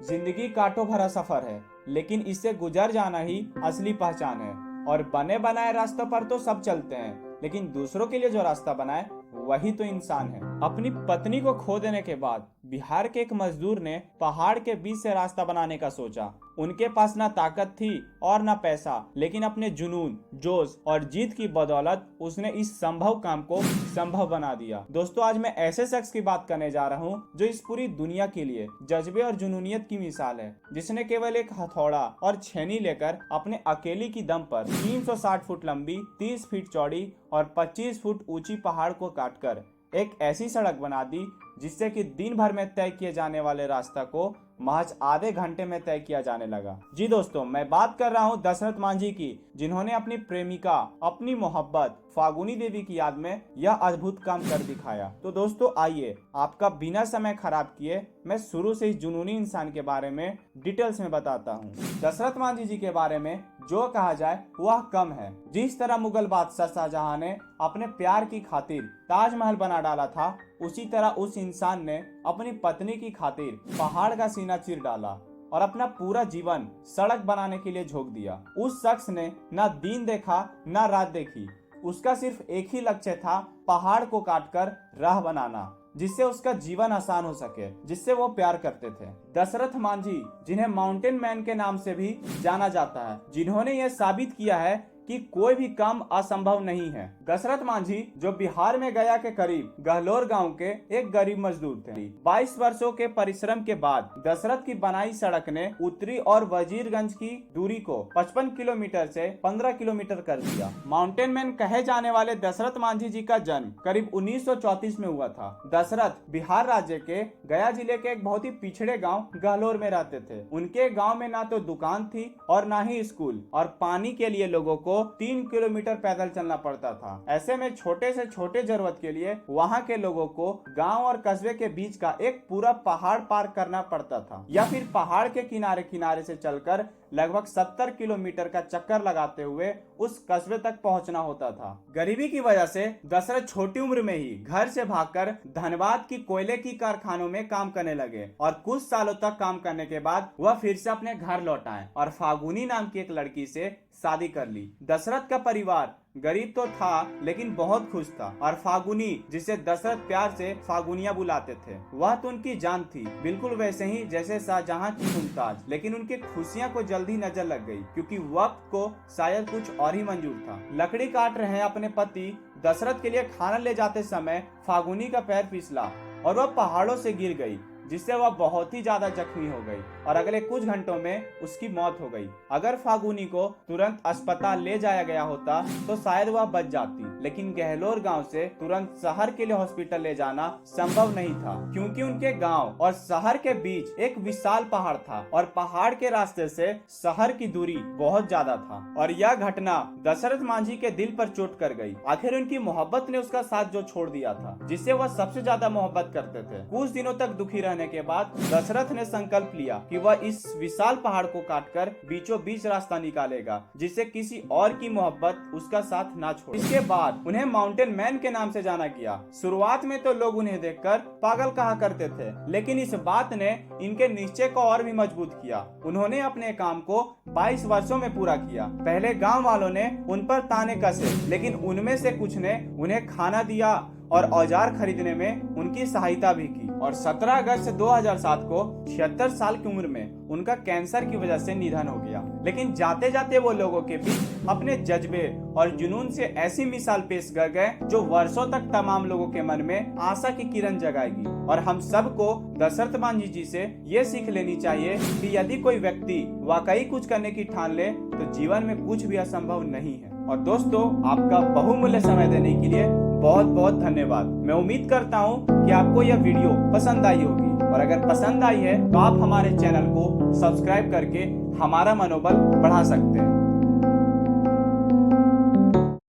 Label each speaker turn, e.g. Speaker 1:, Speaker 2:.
Speaker 1: जिंदगी कांटों भरा सफर है, लेकिन इससे गुजर जाना ही असली पहचान है। और बने बनाए रास्तों पर तो सब चलते हैं, लेकिन दूसरों के लिए जो रास्ता बनाए वही तो इंसान है। अपनी पत्नी को खो देने के बाद बिहार के एक मजदूर ने पहाड़ के बीच से रास्ता बनाने का सोचा। उनके पास ना ताकत थी और ना पैसा, लेकिन अपने जुनून, जोश और जीत की बदौलत उसने इस संभव काम को संभव बना दिया। दोस्तों, आज मैं ऐसे शख्स की बात करने जा रहा हूँ जो इस पूरी दुनिया के लिए जज्बे और जुनूनियत की मिसाल है, जिसने केवल एक हथौड़ा और छेनी लेकर अपने अकेली की दम पर 360 फुट लंबी, 30 फीट चौड़ी और 25 फुट ऊंची पहाड़ को काटकर एक ऐसी सड़क बना दी जिससे कि दिन भर में तय किए जाने वाले रास्ता को महज आधे घंटे में तय किया जाने लगा। जी दोस्तों, मैं बात कर रहा हूँ दशरथ मांझी की, जिन्होंने अपनी प्रेमिका, अपनी मोहब्बत फागुनी देवी की याद में यह अद्भुत काम कर दिखाया। तो दोस्तों, आइए आपका बिना समय खराब किए मैं शुरू से इस जुनूनी इंसान के बारे में डिटेल्स में बताता हूँ। दशरथ मांझी जी के बारे में जो कहा जाए वह कम है। जिस तरह मुगल बादशाह शाहजहां ने अपने प्यार की खातिर ताजमहल बना डाला था, उसी तरह उस इंसान ने अपनी पत्नी की खातिर पहाड़ का सीना चीर डाला और अपना पूरा जीवन सड़क बनाने के लिए झोंक दिया। उस शख्स ने ना दिन देखा ना रात देखी, उसका सिर्फ एक ही लक्ष्य था, पहाड़ को काटकर राह बनाना, जिससे उसका जीवन आसान हो सके, जिससे वो प्यार करते थे। दशरथ मांझी, जिन्हें माउंटेन मैन के नाम से भी जाना जाता है, जिन्होंने यह साबित किया है कि कोई भी काम असंभव नहीं है। दशरथ मांझी, जो बिहार में गया के करीब गहलोर गांव के एक गरीब मजदूर थे, 22 वर्षों के परिश्रम के बाद दशरथ की बनाई सड़क ने उत्तरी और वजीरगंज की दूरी को 55 किलोमीटर से 15 किलोमीटर कर दिया। माउंटेन मैन कहे जाने वाले दशरथ मांझी जी का जन्म करीब 1934 में हुआ था। दशरथ बिहार राज्य के गया जिले के एक बहुत ही पिछड़े गाँव गहलोर में रहते थे। उनके गाँव में ना तो दुकान थी और ना ही स्कूल, और पानी के लिए लोगों को 3 किलोमीटर पैदल चलना पड़ता था। ऐसे में छोटे से छोटे जरूरत के लिए वहाँ के लोगों को गांव और कस्बे के बीच का एक पूरा पहाड़ पार करना पड़ता था, या फिर पहाड़ के किनारे किनारे से चलकर लगभग 70 किलोमीटर का चक्कर लगाते हुए उस कस्बे तक पहुंचना होता था। गरीबी की वजह से दशरथ छोटी उम्र में ही घर से भागकर धनबाद की कोयले की कारखानों में काम करने लगे, और कुछ सालों तक काम करने के बाद वह फिर से अपने घर लौट आए और फागुनी नाम की एक लड़की से शादी कर ली। दशरथ का परिवार गरीब तो था, लेकिन बहुत खुश था, और फागुनी, जिसे दशरथ प्यार से फागुनिया बुलाते थे, वह तो उनकी जान थी, बिल्कुल वैसे ही जैसे शाहजहां की मुमताज। लेकिन उनकी खुशियां को जल्दी नजर लग गई, क्योंकि वक्त को शायद कुछ और ही मंजूर था। लकड़ी काट रहे अपने पति दशरथ के लिए खाना ले जाते समय फागुनी का पैर फिसला और वह पहाड़ों से गिर गई, जिससे वह बहुत ही ज्यादा जख्मी हो गई और अगले कुछ घंटों में उसकी मौत हो गई। अगर फागुनी को तुरंत अस्पताल ले जाया गया होता तो शायद वह बच जाती, लेकिन गहलोर गांव से तुरंत शहर के लिए हॉस्पिटल ले जाना संभव नहीं था, क्योंकि उनके गांव और शहर के बीच एक विशाल पहाड़ था और पहाड़ के रास्ते से शहर की दूरी बहुत ज्यादा था। और यह घटना दशरथ मांझी के दिल पर चोट कर गई। आखिर उनकी मोहब्बत ने उसका साथ जो छोड़ दिया था, जिससे वह सबसे ज्यादा मोहब्बत करते थे। कुछ दिनों तक दुखी रहने के बाद दशरथ ने संकल्प लिया कि वह इस विशाल पहाड़ को काटकर बीचों बीच रास्ता निकालेगा, जिससे किसी और की मोहब्बत उसका साथ ना छोड़े। इसके बाद उन्हें माउंटेन मैन के नाम से जाना गया। शुरुआत में तो लोग उन्हें देखकर पागल कहा करते थे, लेकिन इस बात ने इनके निश्चय को और भी मजबूत किया। उन्होंने अपने काम को 22 वर्षों में पूरा किया। पहले गाँव वालों ने उन पर ताने कसे, लेकिन उनमें से कुछ ने उन्हें खाना दिया और औजार खरीदने में उनकी सहायता भी की। और 17 अगस्त 2007 को 76 साल की उम्र में उनका कैंसर की वजह से निधन हो गया। लेकिन जाते जाते वो लोगों के बीच अपने जज्बे और जुनून से ऐसी मिसाल पेश कर गए जो वर्षों तक तमाम लोगों के मन में आशा की किरण जगाएगी। और हम सबको दशरथ मांझी जी से ये सीख लेनी चाहिए कि यदि कोई व्यक्ति वाकई कुछ करने की ठान ले तो जीवन में कुछ भी असंभव नहीं है। और दोस्तों, आपका बहुमूल्य समय देने के लिए बहुत बहुत धन्यवाद। मैं उम्मीद करता हूँ कि आपको यह वीडियो पसंद आई होगी, और अगर पसंद आई है तो आप हमारे चैनल को सब्सक्राइब करके हमारा मनोबल बढ़ा सकते हैं।